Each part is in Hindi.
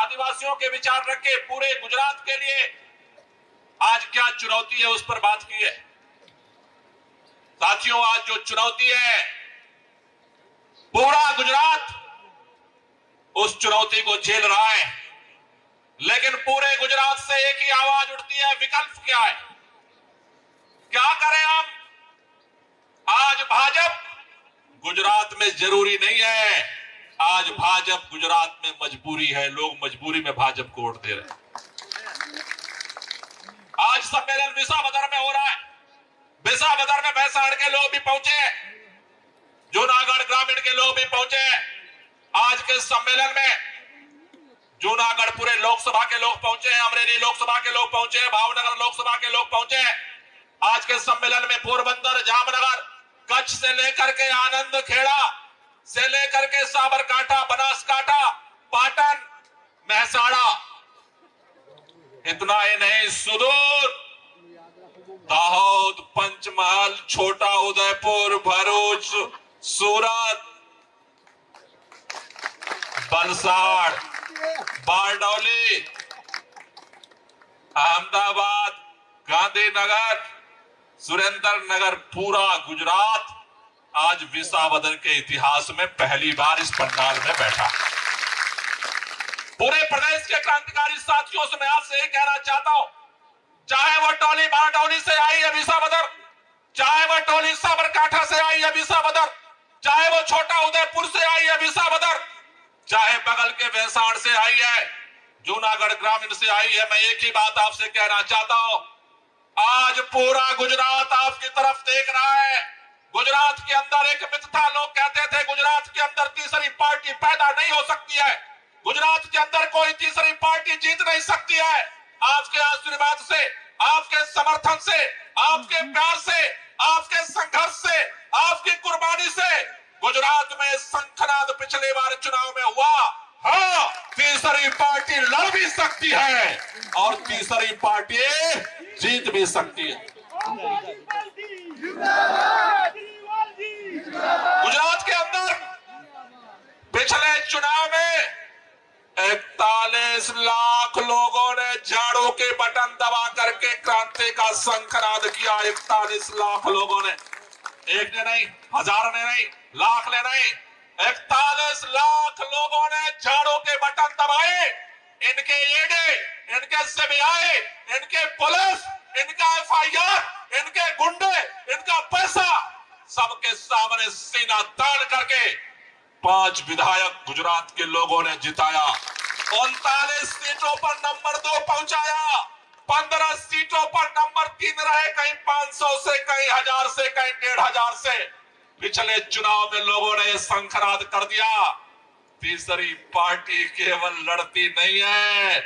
आदिवासियों के विचार रखे पूरे गुजरात के लिए आज क्या चुनौती है उस पर बात की है। साथियों, आज जो चुनौती है पूरा गुजरात उस चुनौती को झेल रहा है, लेकिन पूरे गुजरात से एक ही आवाज उठती है, विकल्प क्या है, क्या करें हम। आज भाजपा गुजरात में जरूरी नहीं है, आज भाजपा गुजरात में मजबूरी है। लोग मजबूरी में भाजपा को वोट दे रहे हैं। आज सम्मेलन विसावदर में हो रहा है। विसावदर में भैंसाड़ के लोग भी पहुंचे हैं, जूनागढ़ ग्रामीण के लोग भी पहुंचे हैं। आज के सम्मेलन में जूनागढ़ पूरे लोकसभा के लोग पहुंचे हैं, अमरेली लोकसभा के लोग पहुंचे हैं, भावनगर लोकसभा के लोग पहुंचे हैं। आज के सम्मेलन में पोरबंदर, जामनगर, कच्छ से लेकर के आनंद खेड़ा से लेकर के साबरकांठा, बनासकांठा, पाटन, महसाड़ा, इतना ही नहीं, सुदूर दाहोद, पंचमहल, छोटा उदयपुर, भरूच, सूरत, वलसाड़, बारडोली, अहमदाबाद, गांधीनगर, सुरेंद्र नगर, पूरा गुजरात आज विसावदर के इतिहास में पहली बार इस पंडाल में बैठा। पूरे प्रदेश के क्रांतिकारी साथियों से मैं आपसे यही कहना चाहता हूं, चाहे वो टोली बारडोली से आई है विसावदर, चाहे वो टोली साबरकांठा से आई है विसावदर, चाहे वो छोटा उदयपुर से आई है विसावदर, चाहे बगल के भैंसाड़ से आई है, जूनागढ़ ग्रामीण से आई है, मैं एक ही बात आपसे कहना चाहता हूं, आज पूरा गुजरात आपकी तरफ देख रहा है। गुजरात के अंदर एक मिथ था, लोग कहते थे गुजरात के अंदर तीसरी पार्टी पैदा नहीं हो सकती है, गुजरात के अंदर कोई तीसरी पार्टी जीत नहीं सकती है। आपके आशीर्वाद से, आपके समर्थन से, आपके प्यार से, आपके संघर्ष से, आपकी कुर्बानी से गुजरात में शंखनाद पिछले बार चुनाव में हुआ। हाँ, तीसरी पार्टी लड़ भी सकती है और तीसरी पार्टी जीत भी सकती है। गुजरात के अंदर पिछले चुनाव में 41 लाख लोगों ने झाड़ू के बटन दबा करके क्रांति का शंखनाद किया। 41 लाख लोगों ने, एक ने नहीं, हजार ने नहीं, लाख ने नहीं, 41 लाख लोगों ने झाड़ू के बटन दबाए। इनके ईडी, इनके सीबीआई, इनके पुलिस, इनका एफआईआर, इनके गुंडे, इनका पैसा, सबके सामने सीना तान करके 5 विधायक गुजरात के लोगों ने जिताया। 39 सीटों पर नंबर 2 पहुंचाया, 15 सीटों पर नंबर 3 रहे, कहीं 500 से, कहीं 1000 से, कहीं 1500 से। पिछले चुनाव में लोगों ने शंखनाद कर दिया, तीसरी पार्टी केवल लड़ती नहीं है,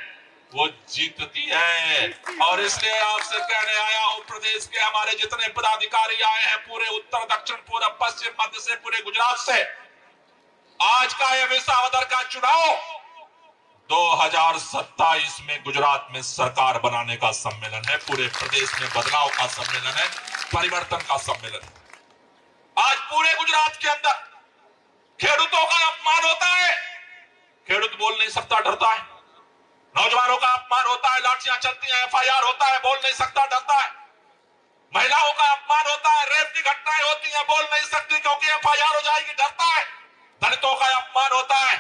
वो जीतती है। और इसलिए आपसे कहने आया हूं, प्रदेश के हमारे जितने पदाधिकारी आए हैं, पूरे उत्तर, दक्षिण, पूरब, पश्चिम, मध्य से, पूरे गुजरात से, आज का यह विसावदर का चुनाव 2027 में गुजरात में सरकार बनाने का सम्मेलन है, पूरे प्रदेश में बदलाव का सम्मेलन है, परिवर्तन का सम्मेलन है। आज पूरे गुजरात के अंदर खेडूतों का अपमान होता है, खेडूत बोल नहीं सकता, डरता है। नौजवानों का अपमान होता है, लाठियां चलती हैं, एफआईआर होता है, बोल नहीं सकता, डरता है। महिलाओं का अपमान होता है, रेप की घटनाएं होती हैं, बोल नहीं सकती क्योंकि एफआईआर हो जाएगी, डरता है। दलितों का अपमान होता है,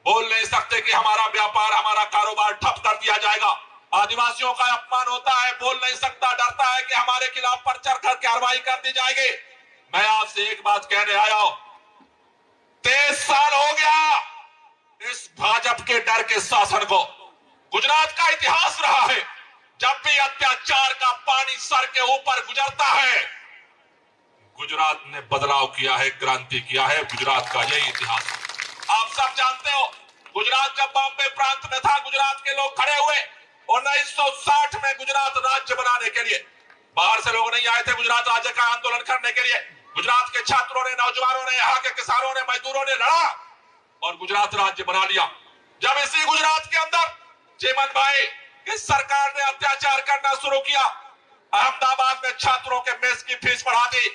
बोल नहीं सकते कि हमारा व्यापार, हमारा कारोबार ठप कर दिया जाएगा। आदिवासियों का अपमान होता है, बोल नहीं सकता, डरता है कि हमारे खिलाफ पर्चा कर कार्रवाई कर दी जाएगी। मैं आपसे एक बात कहने आया हूं, 23 साल हो गया इस भाजपा के डर के शासन को। गुजरात का इतिहास रहा है, जब भी अत्याचार का पानी सर के ऊपर गुजरता है, गुजरात ने बदलाव किया है, क्रांति किया है। गुजरात का यही इतिहास है। आप सब जानते हो, गुजरात जब बॉम्बे प्रांत में था, गुजरात के लोग खड़े हुए 1960 में गुजरात राज्य बनाने के लिए। बाहर से लोग नहीं आए थे गुजरात राज्य का आंदोलन करने के लिए। गुजरात के छात्रों ने, नौजवानों ने, यहाँ के किसानों ने, मजदूरों ने लड़ा और गुजरात राज्य बना लिया। जब इसी गुजरात के अंदर चेमन भाई की सरकार ने अत्याचार करना शुरू किया, अहमदाबाद में छात्रों के मेस की फीस बढ़ा दी।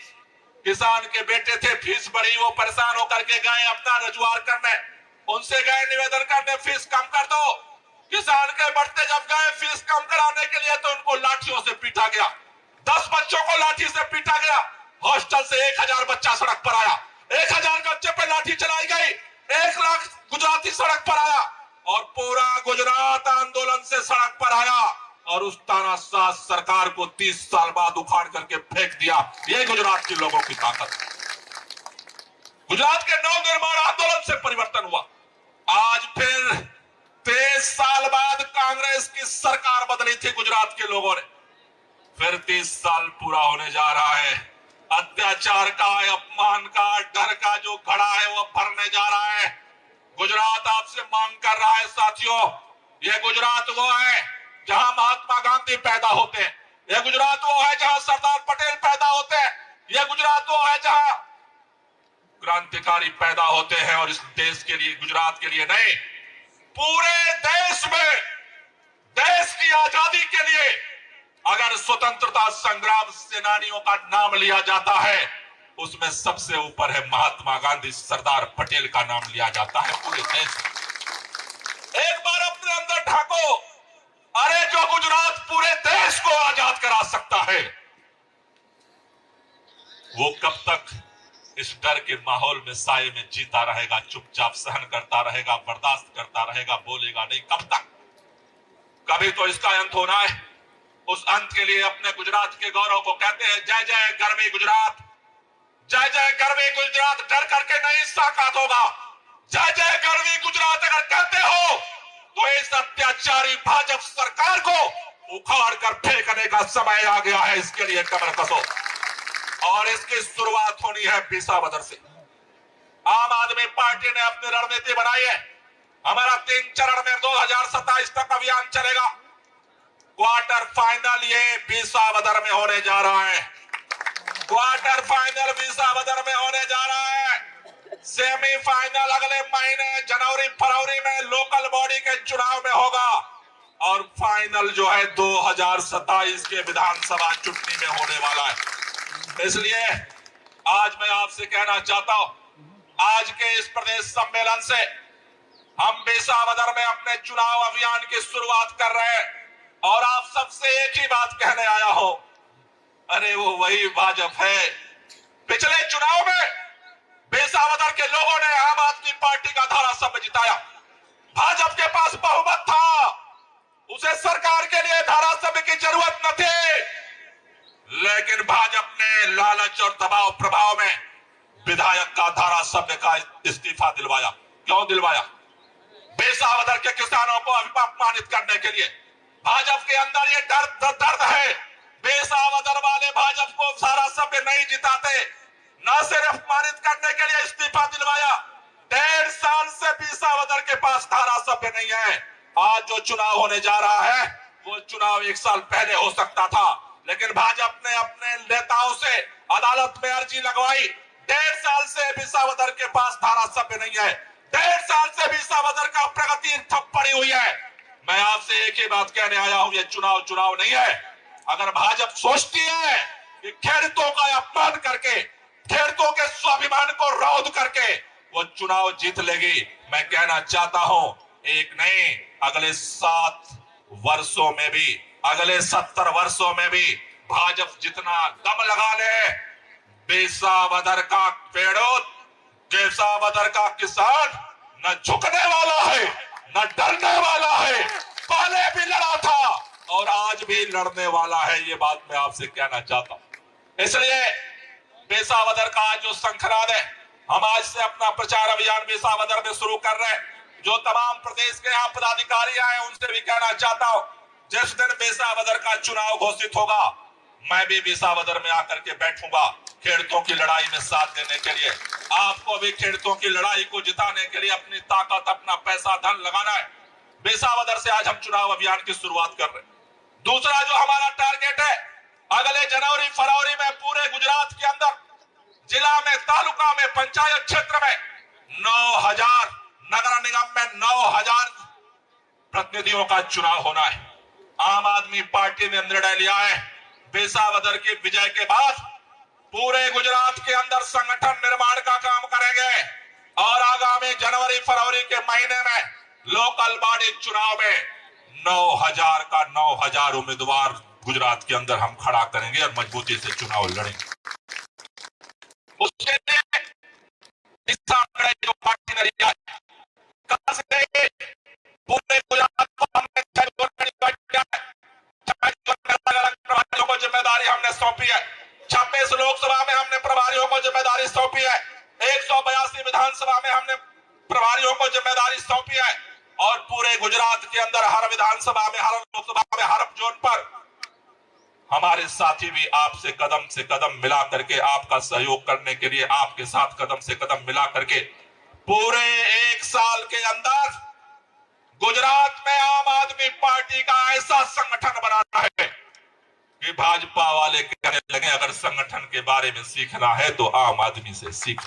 किसान के बेटे थे, फीस बढ़ी, वो परेशान होकर के गए अपना रोजगार करने, उनसे गए निवेदन करने, फीस कम कर दो। किसान के बढ़ते जब गए फीस कम कराने के लिए तो उनको लाठियों से पीटा गया, 10 बच्चों को लाठी से पीटा गया। हॉस्टल से 1000 बच्चा सड़क पर आया, 1000 बच्चे पे लाठी चलाई गई, 1 लाख गुजराती सड़क पर आया और पूरा गुजरात आंदोलन से सड़क पर आया और उस तानाशाह सरकार को 30 साल बाद उखाड़ करके फेंक दिया। ये गुजरात के लोगों की ताकत। गुजरात के नव निर्माण आंदोलन से परिवर्तन हुआ। आज फिर 23 साल बाद कांग्रेस की सरकार बदली थी गुजरात के लोगों ने, फिर 30 साल पूरा होने जा रहा है। अत्याचार का, अपमान का, डर का जो घड़ा है वो भरने जा रहा है। गुजरात आपसे मांग कर रहा है साथियों, ये गुजरात वो है जहां महात्मा गांधी पैदा होते हैं, ये गुजरात वो है जहां सरदार पटेल पैदा होते हैं, ये गुजरात वो है जहां क्रांतिकारी पैदा होते हैं। और इस देश के लिए, गुजरात के लिए नहीं, पूरे देश में देश की आजादी के लिए अगर स्वतंत्रता संग्राम सेनानियों का नाम लिया जाता है, उसमें सबसे ऊपर है महात्मा गांधी, सरदार पटेल का नाम लिया जाता है पूरे देश में। एक बार अपने अंदर ढाको, अरे जो गुजरात पूरे देश को आजाद करा सकता है, वो कब तक इस डर के माहौल में, साए में जीता रहेगा, चुपचाप सहन करता रहेगा, बर्दाश्त करता रहेगा, बोलेगा नहीं? कब तक? कभी तो इसका अंत होना है। उस अंत के लिए अपने गुजरात के गौरव को कहते हैं जय जय गर्वी गुजरात, जय जय गर्वी गुजरात। डर करके नहीं साकार होगा। जय जय गर्वी गुजरात अगर कहते हो तो इस अत्याचारी भाजपा सरकार को उखाड़ कर फेंकने का समय आ गया है। इसके लिए कमर कसो और इसकी शुरुआत होनी है विसावदर से। आम आदमी पार्टी ने अपनी रणनीति बनाई है। हमारा 3 चरण में 2027 तक अभियान चलेगा। क्वार्टर फाइनल ये विसावदर में होने जा रहा है। क्वार्टर फाइनल विसावदर में होने जा रहा है। सेमीफाइनल अगले महीने जनवरी फरवरी में लोकल बॉडी के चुनाव में होगा और फाइनल जो है 2027 के विधानसभा चुनाव में होने वाला है। इसलिए आज मैं आपसे कहना चाहता हूं, आज के इस प्रदेश सम्मेलन से हम विसावदर में अपने चुनाव अभियान की शुरुआत कर रहे हैं और आप सबसे एक ही बात कहने आया हो, अरे वो वही भाजपा है। पिछले चुनाव में विसावदर के लोगों ने आम आदमी पार्टी का धारासभ्य जिताया। भाजपा के पास बहुमत था, उसे सरकार के लिए धारासभ्य की जरूरत न थी, लेकिन भाजपा ने लालच और दबाव प्रभाव में विधायक का धारासभ्य का इस्तीफा दिलवाया। क्यों दिलवाया? विसावदर के किसानों को अपमानित करने के लिए। भाजपा के अंदर ये दर्द है। विसावदर वाले भाजपा को धारासभ्य नहीं जिताते, न सिर्फ अपमानित करने के लिए इस्तीफा दिलवाया, 1.5 साल से विसावदर के पास धारासभ्य नहीं है। आज जो चुनाव होने जा रहा है वो चुनाव 1 साल पहले हो सकता था, लेकिन भाजपा ने अपने नेताओं से अदालत में अर्जी लगवाई। 1.5 साल से विसावदर के पास धारासभ्य नहीं है, 1.5 साल से विसावदर का प्रगति ठप पड़ी हुई है। मैं आपसे एक ही बात कहने आया हूं, ये चुनाव नहीं है। अगर भाजपा सोचती है कि खेडूतों का अपमान करके, खेडूतों के स्वाभिमान को रौंद करके वो चुनाव जीत लेगी, मैं कहना चाहता हूं एक नहीं, अगले 7 वर्षों में भी, अगले 70 वर्षों में भी भाजपा जितना दम लगा ले, विसावदर का खेडूत, विसावदर का किसान न झुकने वाला है, न डरने वाला है। पहले भी लड़ा था और आज भी लड़ने वाला है। ये बात मैं आपसे कहना चाहता हूं। इसलिए विसावदर का जो शंखनाद है, हम आज से अपना प्रचार अभियान विसावदर में शुरू कर रहे हैं। जो तमाम प्रदेश के यहाँ पदाधिकारी आए उनसे भी कहना चाहता हूं, जिस दिन विसावदर का चुनाव घोषित होगा, मैं भी विसावदर में आकर के बैठूंगा खेडूतों की लड़ाई में साथ देने के लिए। आपको भी खेडूतों की लड़ाई को जिताने के लिए अपनी ताकत, अपना पैसा, धन लगाना है। विसावदर से आज हम चुनाव अभियान की शुरुआत कर रहे हैं। दूसरा जो हमारा टारगेट है, अगले जनवरी फरवरी में पूरे गुजरात के अंदर, जिला में, तालुका में, पंचायत क्षेत्र में 9000, नगर निगम में 9000 प्रतिनिधियों का चुनाव होना है। आम आदमी पार्टी ने निर्णय लिया है, विसावदर की विजय के बाद पूरे गुजरात के अंदर संगठन निर्माण का काम करेंगे और आगामी जनवरी फरवरी के महीने में लोकल बॉडी चुनाव में 9,000 का 9,000 उम्मीदवार गुजरात के अंदर हम खड़ा करेंगे और मजबूती से चुनाव लड़ेंगे। उसके लिए जो पार्टी ने लिया पूरे गुजरात को हमने प्रभारियों को जिम्मेदारी हमने सौंपी है। 26 लोकसभा में हमने प्रभारियों को जिम्मेदारी सौंपी है। 182 विधानसभा में हमने प्रभारियों को जिम्मेदारी सौंपी है और पूरे गुजरात के अंदर हर विधानसभा में, हर लोकसभा में, हर जोन पर हमारे साथी भी आपसे कदम से कदम मिला करके आपका सहयोग करने के लिए आपके साथ कदम से कदम मिला करके पूरे 1 साल के अंदर गुजरात में आम आदमी पार्टी का ऐसा संगठन बनाना है कि भाजपा वाले कहने लगे अगर संगठन के बारे में सीखना है तो आम आदमी से सीख।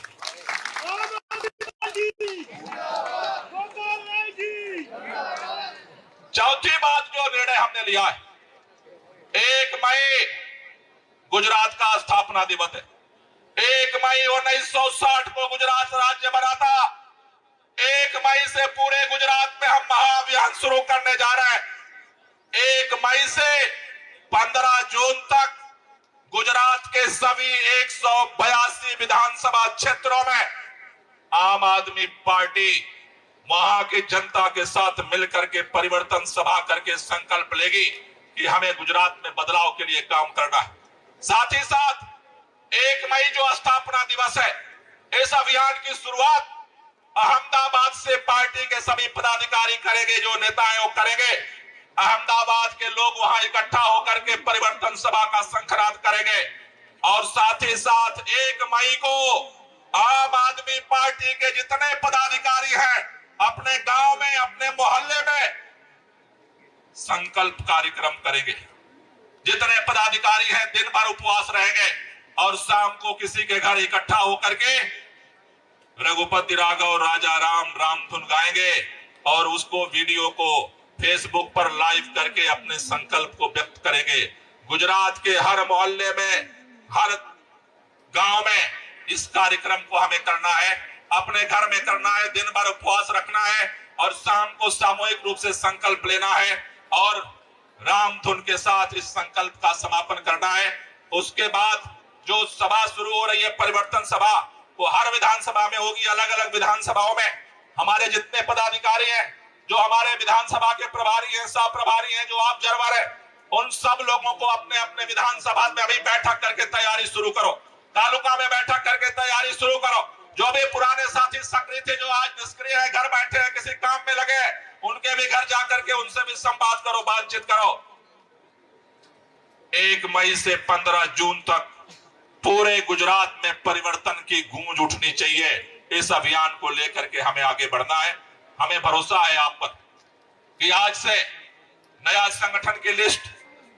चौथी बात जो निर्णय हमने लिया है, 1 मई गुजरात का स्थापना दिवस है। 1 मई 1960 को गुजरात राज्य बना था। 1 मई से पूरे गुजरात में हम महाअभियान शुरू करने जा रहे हैं। 1 मई से 15 जून तक गुजरात के सभी 182 विधानसभा क्षेत्रों में आम आदमी पार्टी वहां की जनता के साथ मिलकर के परिवर्तन सभा करके संकल्प लेगी कि हमें गुजरात में बदलाव के लिए काम करना है। साथ ही साथ 1 मई जो स्थापना दिवस है, इस अभियान की शुरुआत अहमदाबाद से पार्टी के सभी पदाधिकारी करेंगे, जो नेता है वो करेंगे। अहमदाबाद के लोग वहां इकट्ठा होकर के परिवर्तन सभा का शंखनाद करेंगे और साथ ही साथ 1 मई को आम आदमी पार्टी के जितने पदाधिकारी हैं अपने गांव में, अपने मोहल्ले में संकल्प कार्यक्रम करेंगे। जितने पदाधिकारी हैं दिन भर उपवास रहेंगे और शाम को किसी के घर इकट्ठा होकर के रघुपति राघव राजा राम राम धुन गाएंगे और उसको वीडियो को फेसबुक पर लाइव करके अपने संकल्प को व्यक्त करेंगे। गुजरात के हर मोहल्ले में, हर गांव में इस कार्यक्रम को हमें करना है, अपने घर में करना है, दिन भर उपवास रखना है और शाम को सामूहिक रूप से संकल्प लेना है और राम धुन के साथ इस संकल्प का समापन करना है। उसके बाद जो सभा शुरू हो रही है परिवर्तन सभा, वो हर विधानसभा में होगी। अलग अलग विधानसभाओं में हमारे जितने पदाधिकारी हैं, जो हमारे विधानसभा के प्रभारी हैं, सह प्रभारी हैं, जो ऑब्जर्वर है, उन सब लोगों को अपने अपने विधानसभा में अभी बैठक करके तैयारी शुरू करो। तालुका में बैठक करके तैयारी शुरू करो। जो भी पुराने साथी सक्रिय थे, जो आज निष्क्रिय है, घर बैठे हैं, किसी काम में लगे हैं, उनके भी घर जाकर के उनसे भी संवाद करो, बातचीत करो। 1 मई से 15 जून तक पूरे गुजरात में परिवर्तन की गूंज उठनी चाहिए। इस अभियान को लेकर के हमें आगे बढ़ना है। हमें भरोसा है आप पर कि आज से नया संगठन की लिस्ट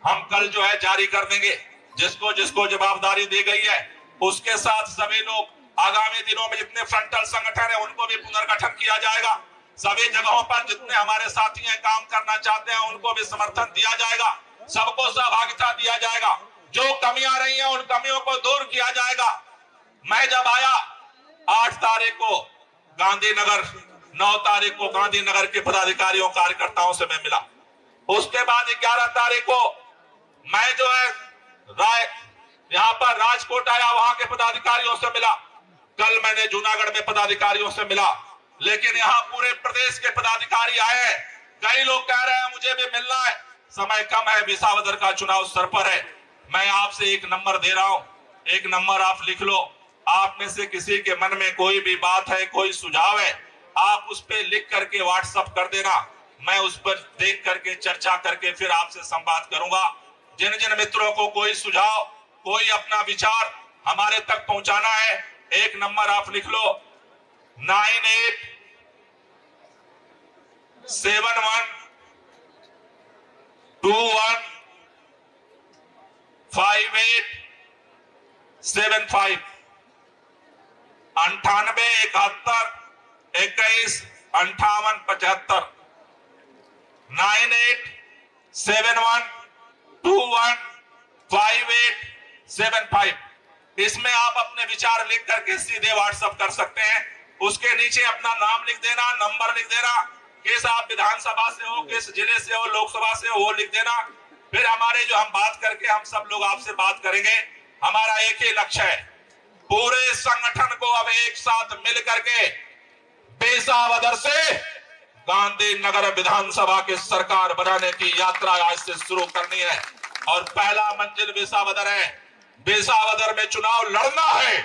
हम कल जो है जारी कर देंगे। जिसको जिसको जवाबदारी दी गई है उसके साथ सभी लोग आगामी दिनों में जितने फ्रंटल संगठन है उनको भी पुनर्गठन किया जाएगा। सभी जगहों पर जितने हमारे साथी हैं काम करना चाहते हैं उनको भी समर्थन दिया जाएगा, सबको सहभागिता दिया जाएगा। जो कमियां रही हैं उन कमियों को दूर किया जाएगा। मैं जब आया 8 तारीख को गांधीनगर, 9 तारीख को गांधीनगर के पदाधिकारियों कार्यकर्ताओं से मैं मिला। उसके बाद 11 तारीख को मैं जो है यहाँ पर राजकोट आया, वहां के पदाधिकारियों से मिला। कल मैंने जूनागढ़ में पदाधिकारियों से मिला। लेकिन यहाँ पूरे प्रदेश के पदाधिकारी आए हैं। कई लोग कह रहे हैं मुझे भी मिलना है, समय कम है, विसावदर का चुनाव सर पर है। मैं आपसे एक नंबर दे रहा हूं, एक नंबर आप लिख लो। आप में से किसी के मन में कोई भी बात है, कोई सुझाव है, आप उस पर लिख करके व्हाट्सएप कर देना। मैं उस पर देख करके चर्चा करके फिर आपसे संवाद करूंगा। जिन जिन मित्रों को कोई सुझाव, कोई अपना विचार हमारे तक पहुंचाना है, एक नंबर आप लिख लो 9871215875 9871215875 9871215875। इसमें आप अपने विचार लिख करके सीधे व्हाट्सएप कर सकते हैं। उसके नीचे अपना नाम लिख देना, नंबर लिख देना। किस आप विधानसभा से हो, किस जिले से हो, लोकसभा से हो, वो लिख देना। फिर हमारे जो हम बात करके हम सब लोग आपसे बात करेंगे। हमारा एक ही लक्ष्य है, पूरे संगठन को अब एक साथ मिल करके पेशावदर से गांधीनगर विधानसभा की सरकार बनाने की यात्रा आज से शुरू करनी है। और पहला मंजिल विसावदर है। विसावदर में चुनाव लड़ना है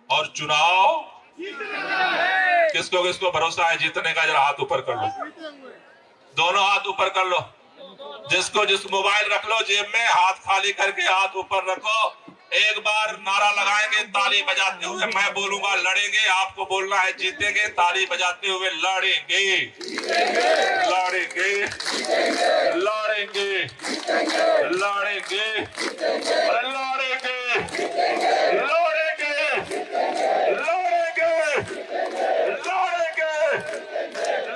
और चुनाव किसको किसको भरोसा है जीतने का? जरा हाथ ऊपर कर लो, दोनों हाथ ऊपर कर लो। जिसको जिस मोबाइल रख लो जेब में, हाथ खाली करके हाथ ऊपर रखो। एक बार नारा लगाएंगे ताली बजाते हुए, मैं बोलूंगा लड़ेंगे, आपको बोलना है जीतेंगे। ताली बजाते हुए लड़ेंगे, लड़ेंगे, लड़ेंगे, लड़ेंगे, लड़ेंगे, लड़ेंगे, लड़ेंगे, लड़ेंगे,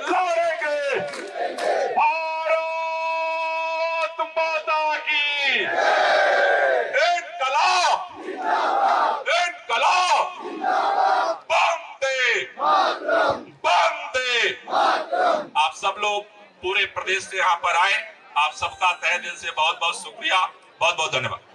लड़ेंगे। भारत माता की इनकलाब, इनकलाब, वंदे वंदे। आप सब लोग पूरे प्रदेश से यहाँ पर आए, आप सबका तहे दिल से बहुत बहुत शुक्रिया, बहुत बहुत धन्यवाद।